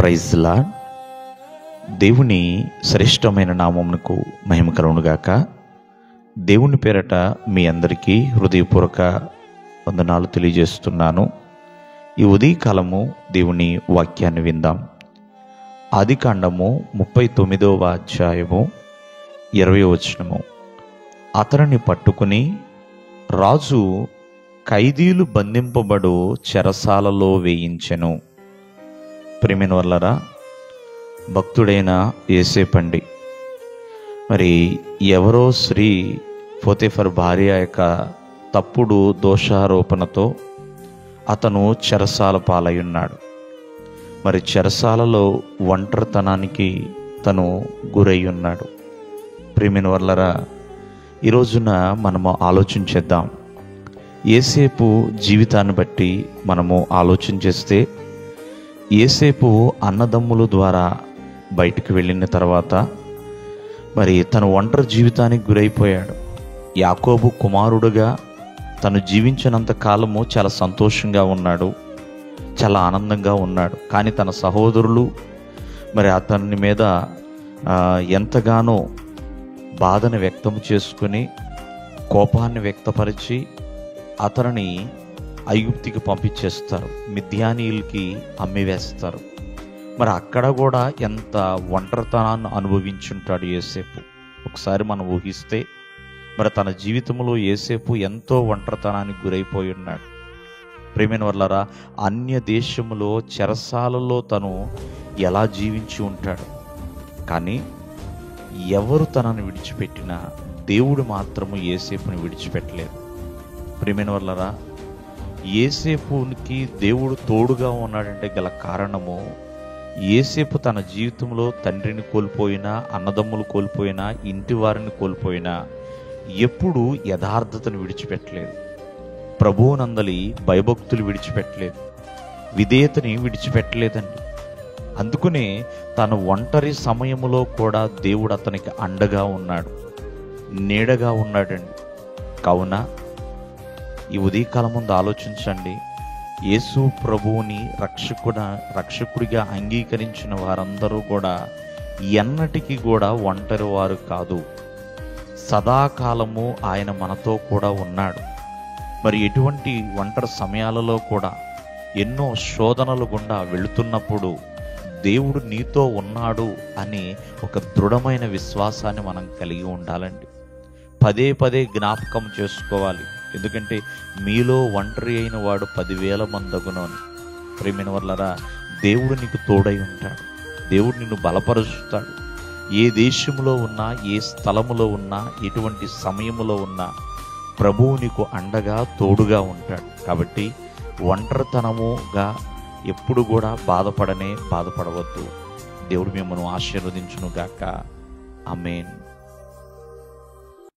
Praise lord. దేవుని శ్రేష్టమైన నామమునకు మహిమ కలుగునుగాక. దేవుని పేరట మీ అందరికీ హృదయపూర్వక వందనాలు తెలియజేస్తున్నాను. ఈ ఉదయకాలము దేవుని వాక్యాన్ని విందాం. ఆదికాండము 39వ అధ్యాయము 20వ వచనము. అతనిని పట్టుకుని రాజు ఖైదీలు బంధింపబడు చెరసాలలో వేయించెను. ప్రియమైన వాళ్ళరా, భక్తుడైన యోసేపండి. మరి ఎవరో స్త్రీ పోతీఫర్ భార్య యొక్క తప్పుడు దోషారోపణతో అతను చెరసాల పాలై ఉన్నాడు. మరి చెరసాలలో ఒంటరితనానికి తను గురై ఉన్నాడు. ప్రియమైన వాళ్ళరా, ఈ రోజున మనము ఆలోచించేద్దాం. యోసేపు జీవితాన్ని బట్టి మనము ఆలోచన చేస్తే, యోసేపు అన్నదమ్ముల ద్వారా బయటికి వెళ్ళిన తర్వాత మరి తను ఒంటరి జీవితానికి గురైపోయాడు. యాకోబు కుమారుడుగా తను జీవించినంత కాలము చాలా సంతోషంగా ఉన్నాడు, చాలా ఆనందంగా ఉన్నాడు. కానీ తన సహోదరులు మరి అతని మీద ఎంతగానో బాధను వ్యక్తం చేసుకుని, కోపాన్ని వ్యక్తపరిచి అతనిని ఐగుప్తికి పంపించేస్తారు, మిద్యానీయులకి అమ్మివేస్తారు. మరి అక్కడ కూడా ఎంత ఒంటరితనాన్ని అనుభవించుంటాడు యోసేపు. ఒకసారి మనం ఊహిస్తే మరి తన జీవితంలో యోసేపు ఎంతో ఒంటరితనానికి గురైపోయి ఉన్నాడు. ప్రియమైన వాళ్ళరా, అన్య దేశములో చెరసాలలో తను ఎలా జీవించి ఉంటాడు. కానీ ఎవరు తనను విడిచిపెట్టినా దేవుడు మాత్రము యోసేపుని విడిచిపెట్టలేదు. ప్రియమైన వాళ్ళరా, యోసేపునికి దేవుడు తోడుగా ఉన్నాడంటే గల కారణము, యోసేపు తన జీవితంలో తండ్రిని కోల్పోయినా, అన్నదమ్ములు కోల్పోయినా, ఇంటి వారిని కోల్పోయినా ఎప్పుడూ యథార్థతను విడిచిపెట్టలేదు. ప్రభువునందలి భయభక్తులు విడిచిపెట్టలేదు, విధేయతని విడిచిపెట్టలేదండి. అందుకనే తన ఒంటరి సమయములో కూడా దేవుడు అతనికి అండగా ఉన్నాడు, నీడగా ఉన్నాడండి. కావున ఈ ఉదయకాలం ముందు ఆలోచించండి. యేసు ప్రభువుని రక్షకుడిగా అంగీకరించిన వారందరూ కూడా ఎన్నటికీ కూడా ఒంటరి వారు కాదు. సదాకాలము ఆయన మనతో కూడా ఉన్నాడు. మరి ఎటువంటి ఒంటరి సమయాలలో కూడా ఎన్నో శోధనలు గుండా వెళుతున్నప్పుడు దేవుడు నీతో ఉన్నాడు అని ఒక దృఢమైన విశ్వాసాన్ని మనం కలిగి ఉండాలండి. పదే పదే జ్ఞాపకం చేసుకోవాలి. ఎందుకంటే మీలో ఒంటరి అయిన వాడు 10,000 మందగును అని. ప్రియమైన వాళ్ళరా, దేవుడు నీకు తోడై ఉంటాడు, దేవుడు నిన్ను బలపరుస్తాడు. ఏ దేశంలో ఉన్నా, ఏ స్థలములో ఉన్నా, ఎటువంటి సమయములో ఉన్నా ప్రభువు నీకు అండగా తోడుగా ఉంటాడు. కాబట్టి ఒంటరితనముగా ఎప్పుడు కూడా బాధపడవద్దు. దేవుడు మిమ్మల్ని ఆశీర్వదించును గాక. ఆమేన్.